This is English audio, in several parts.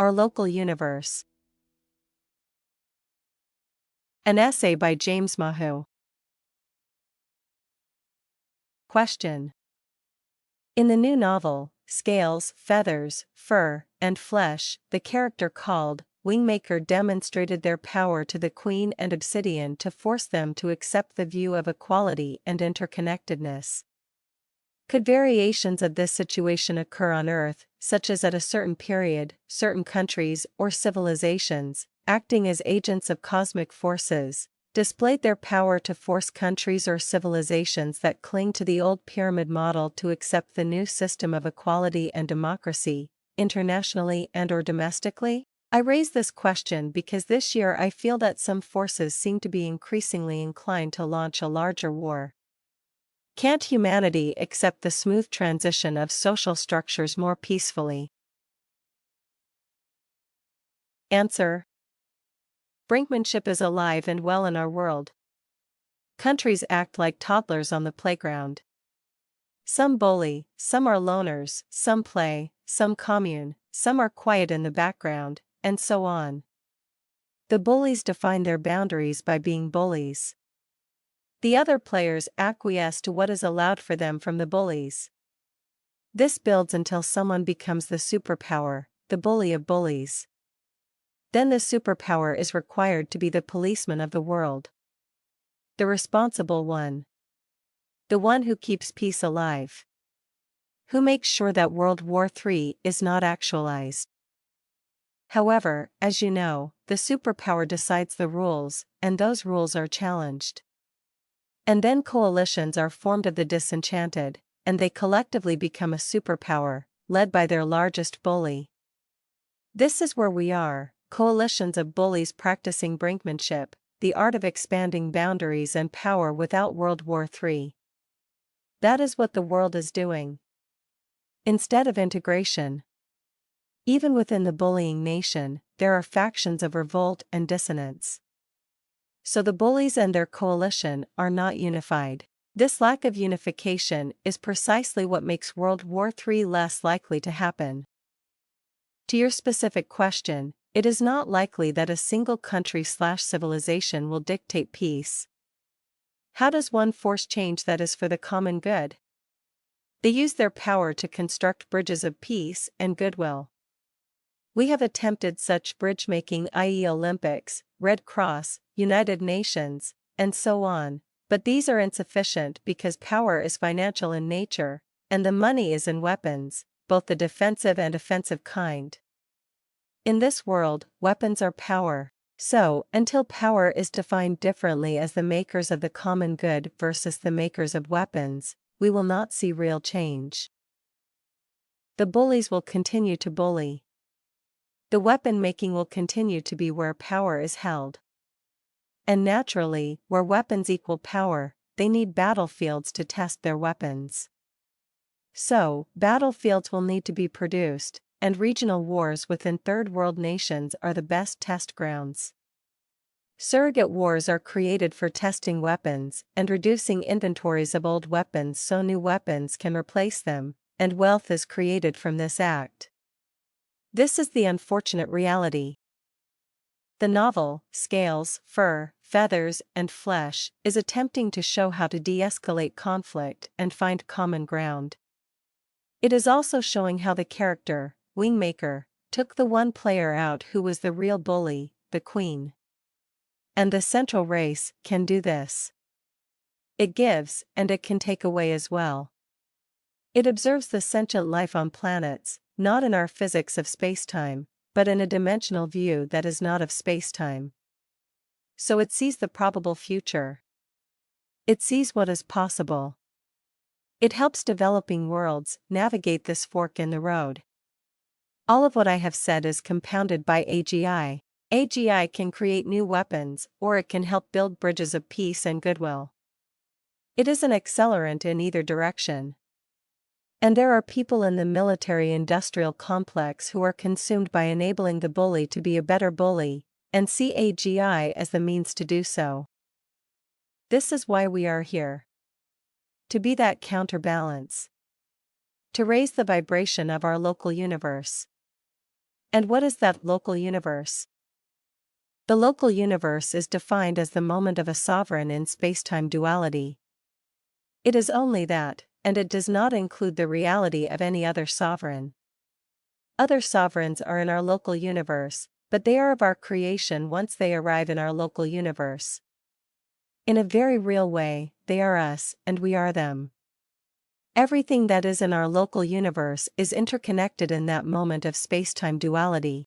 Our Local Universe. An essay by James Mahu. Question. In the new novel, Scales, Feathers, Fur, and Flesh, the character called Wingmaker demonstrated their power to the Queen and Obsidian to force them to accept the view of equality and interconnectedness. Could variations of this situation occur on Earth, such as at a certain period, certain countries or civilizations, acting as agents of cosmic forces, displayed their power to force countries or civilizations that cling to the old pyramid model to accept the new system of equality and democracy, internationally and/or domestically? I raise this question because this year I feel that some forces seem to be increasingly inclined to launch a larger war. Can't humanity accept the smooth transition of social structures more peacefully? Answer. Brinkmanship is alive and well in our world. Countries act like toddlers on the playground. Some bully, some are loners, some play, some commune, some are quiet in the background, and so on. The bullies define their boundaries by being bullies. The other players acquiesce to what is allowed for them from the bullies. This builds until someone becomes the superpower, the bully of bullies. Then the superpower is required to be the policeman of the world. The responsible one. The one who keeps peace alive. Who makes sure that World War III is not actualized. However, as you know, the superpower decides the rules, and those rules are challenged. And then coalitions are formed of the disenchanted, and they collectively become a superpower, led by their largest bully. This is where we are, coalitions of bullies practicing brinkmanship, the art of expanding boundaries and power without World War III. That is what the world is doing. Instead of integration. Even within the bullying nation, there are factions of revolt and dissonance. So the bullies and their coalition are not unified. This lack of unification is precisely what makes World War III less likely to happen. To your specific question, it is not likely that a single country/civilization will dictate peace. How does one force change that is for the common good? They use their power to construct bridges of peace and goodwill. We have attempted such bridge-making, i.e. Olympics, Red Cross, United Nations, and so on, but these are insufficient because power is financial in nature, and the money is in weapons, both the defensive and offensive kind. In this world, weapons are power. So, until power is defined differently as the makers of the common good versus the makers of weapons, we will not see real change. The bullies will continue to bully. The weapon making will continue to be where power is held. And naturally, where weapons equal power, they need battlefields to test their weapons. So, battlefields will need to be produced, and regional wars within third world nations are the best test grounds. Surrogate wars are created for testing weapons and reducing inventories of old weapons so new weapons can replace them, and wealth is created from this act. This is the unfortunate reality. The novel, Scales, Fur, Feathers, and Flesh, is attempting to show how to de-escalate conflict and find common ground. It is also showing how the character, Wingmaker, took the one player out who was the real bully, the Queen. And the central race can do this. It gives, and it can take away as well. It observes the sentient life on planets, not in our physics of spacetime, but in a dimensional view that is not of spacetime. So it sees the probable future. It sees what is possible. It helps developing worlds navigate this fork in the road. All of what I have said is compounded by AGI. AGI can create new weapons, or it can help build bridges of peace and goodwill. It is an accelerant in either direction. And there are people in the military-industrial complex who are consumed by enabling the bully to be a better bully, and see AGI as the means to do so. This is why we are here. To be that counterbalance. To raise the vibration of our local universe. And what is that local universe? The local universe is defined as the moment of a sovereign in spacetime duality. It is only that, and it does not include the reality of any other sovereign. Other sovereigns are in our local universe, but they are of our creation once they arrive in our local universe. In a very real way, they are us, and we are them. Everything that is in our local universe is interconnected in that moment of spacetime duality.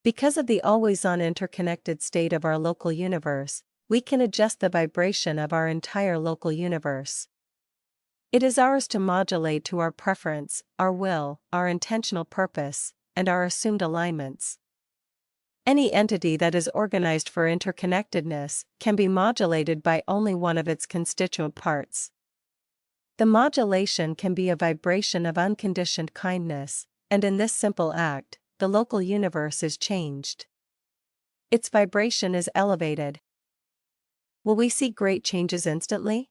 Because of the always-on interconnected state of our local universe, we can adjust the vibration of our entire local universe. It is ours to modulate to our preference, our will, our intentional purpose, and our assumed alignments. Any entity that is organized for interconnectedness can be modulated by only one of its constituent parts. The modulation can be a vibration of unconditioned kindness, and in this simple act, the local universe is changed. Its vibration is elevated. Will we see great changes instantly?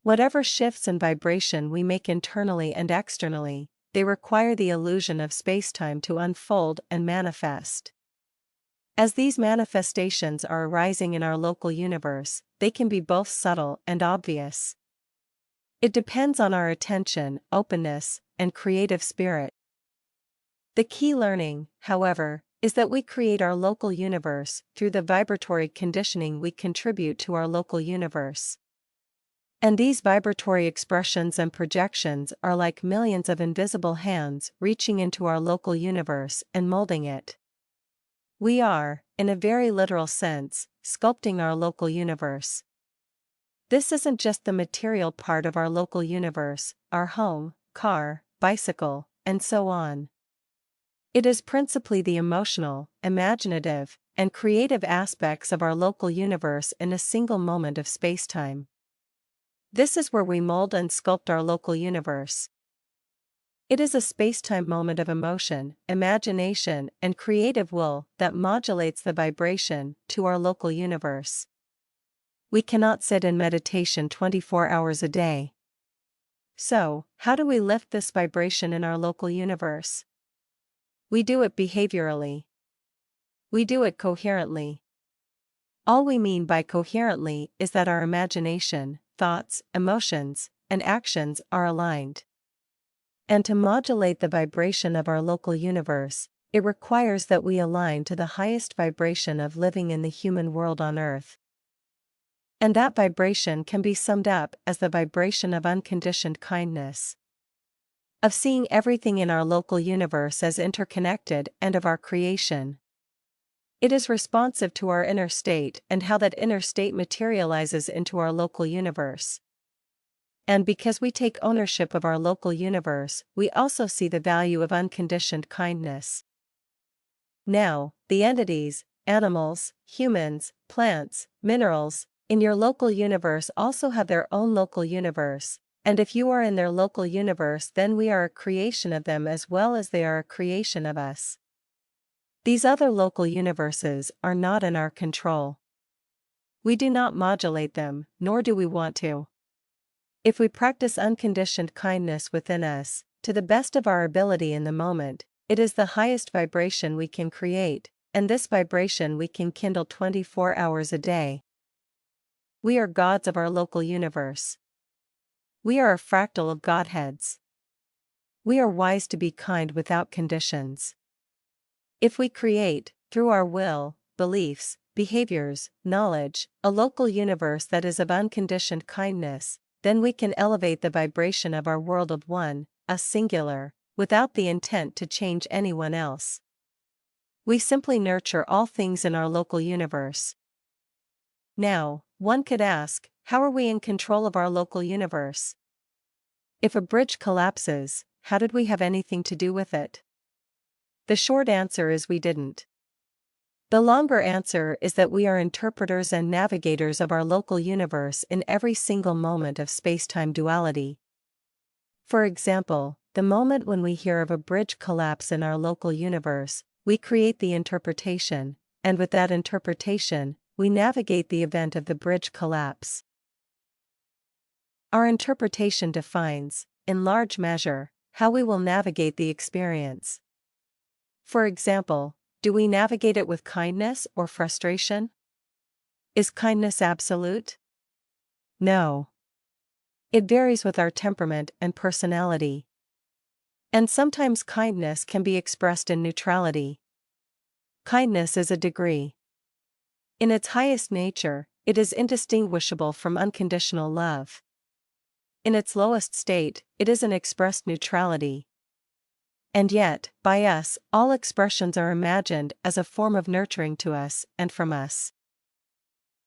Whatever shifts in vibration we make internally and externally, they require the illusion of spacetime to unfold and manifest. As these manifestations are arising in our local universe, they can be both subtle and obvious. It depends on our attention, openness, and creative spirit. The key learning, however, is that we create our local universe through the vibratory conditioning we contribute to our local universe. And these vibratory expressions and projections are like millions of invisible hands reaching into our local universe and molding it. We are, in a very literal sense, sculpting our local universe. This isn't just the material part of our local universe, our home, car, bicycle, and so on. It is principally the emotional, imaginative, and creative aspects of our local universe in a single moment of spacetime. This is where we mold and sculpt our local universe. It is a spacetime moment of emotion, imagination, and creative will that modulates the vibration to our local universe. We cannot sit in meditation 24 hours a day. So, how do we lift this vibration in our local universe? We do it behaviorally. We do it coherently. All we mean by coherently is that our imagination, thoughts, emotions, and actions are aligned. And to modulate the vibration of our local universe, it requires that we align to the highest vibration of living in the human world on Earth. And that vibration can be summed up as the vibration of unconditioned kindness. Of seeing everything in our local universe as interconnected and of our creation. It is responsive to our inner state and how that inner state materializes into our local universe. And because we take ownership of our local universe, we also see the value of unconditioned kindness. Now, the entities, animals, humans, plants, minerals, in your local universe also have their own local universe. And if you are in their local universe, then we are a creation of them as well as they are a creation of us. These other local universes are not in our control. We do not modulate them, nor do we want to. If we practice unconditioned kindness within us, to the best of our ability in the moment, it is the highest vibration we can create, and this vibration we can kindle 24 hours a day. We are gods of our local universe. We are a fractal of Godheads. We are wise to be kind without conditions. If we create, through our will, beliefs, behaviors, knowledge, a local universe that is of unconditioned kindness, then we can elevate the vibration of our world of one, a singular, without the intent to change anyone else. We simply nurture all things in our local universe. Now, one could ask, how are we in control of our local universe? If a bridge collapses, how did we have anything to do with it? The short answer is we didn't. The longer answer is that we are interpreters and navigators of our local universe in every single moment of space-time duality. For example, the moment when we hear of a bridge collapse in our local universe, we create the interpretation, and with that interpretation, we navigate the event of the bridge collapse. Our interpretation defines, in large measure, how we will navigate the experience. For example, do we navigate it with kindness or frustration? Is kindness absolute? No. It varies with our temperament and personality. And sometimes kindness can be expressed in neutrality. Kindness is a degree. In its highest nature, it is indistinguishable from unconditional love. In its lowest state, it is an expressed neutrality. And yet, by us, all expressions are imagined as a form of nurturing to us and from us.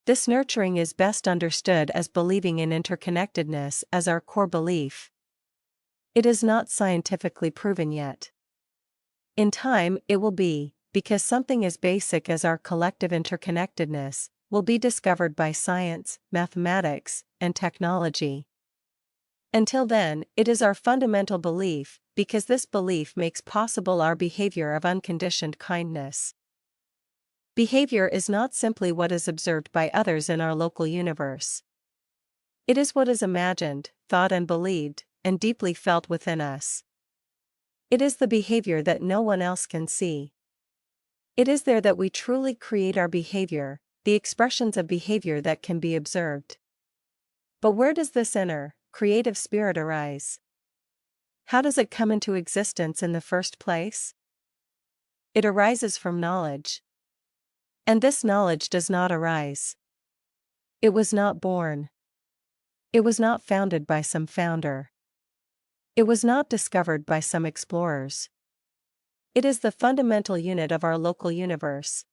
This nurturing is best understood as believing in interconnectedness as our core belief. It is not scientifically proven yet. In time, it will be, because something as basic as our collective interconnectedness will be discovered by science, mathematics, and technology. Until then, it is our fundamental belief, because this belief makes possible our behavior of unconditioned kindness. Behavior is not simply what is observed by others in our local universe. It is what is imagined, thought and believed, and deeply felt within us. It is the behavior that no one else can see. It is there that we truly create our behavior, the expressions of behavior that can be observed. But where does this inner, creative spirit arise? How does it come into existence in the first place? It arises from knowledge. And this knowledge does not arise. It was not born. It was not founded by some founder. It was not discovered by some explorers. It is the fundamental unit of our local universe.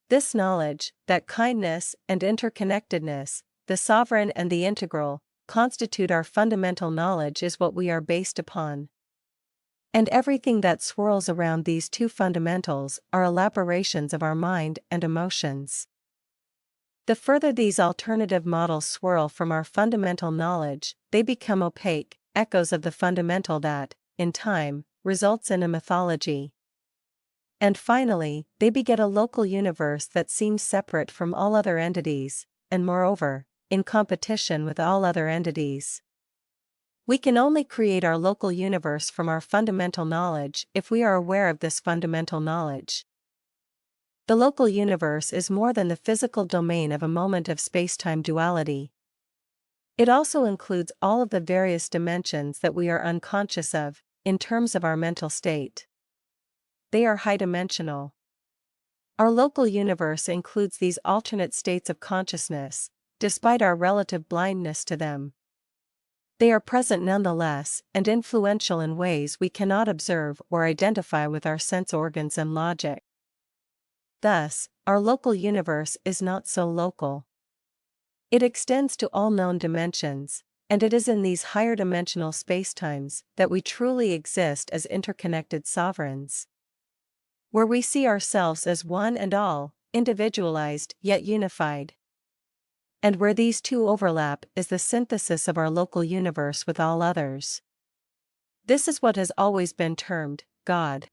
This knowledge, that kindness and interconnectedness, the sovereign and the integral, constitute our fundamental knowledge is what we are based upon. And everything that swirls around these two fundamentals are elaborations of our mind and emotions. The further these alternative models swirl from our fundamental knowledge, they become opaque, echoes of the fundamental that, in time, results in a mythology. And finally, they beget a local universe that seems separate from all other entities, and moreover, in competition with all other entities. We can only create our local universe from our fundamental knowledge if we are aware of this fundamental knowledge. The local universe is more than the physical domain of a moment of space-time duality. It also includes all of the various dimensions that we are unconscious of, in terms of our mental state. They are high-dimensional. Our local universe includes these alternate states of consciousness, despite our relative blindness to them. They are present nonetheless, and influential in ways we cannot observe or identify with our sense organs and logic. Thus, our local universe is not so local. It extends to all known dimensions, and it is in these higher dimensional spacetimes that we truly exist as interconnected sovereigns. Where we see ourselves as one and all, individualized yet unified. And where these two overlap is the synthesis of our local universe with all others. This is what has always been termed God.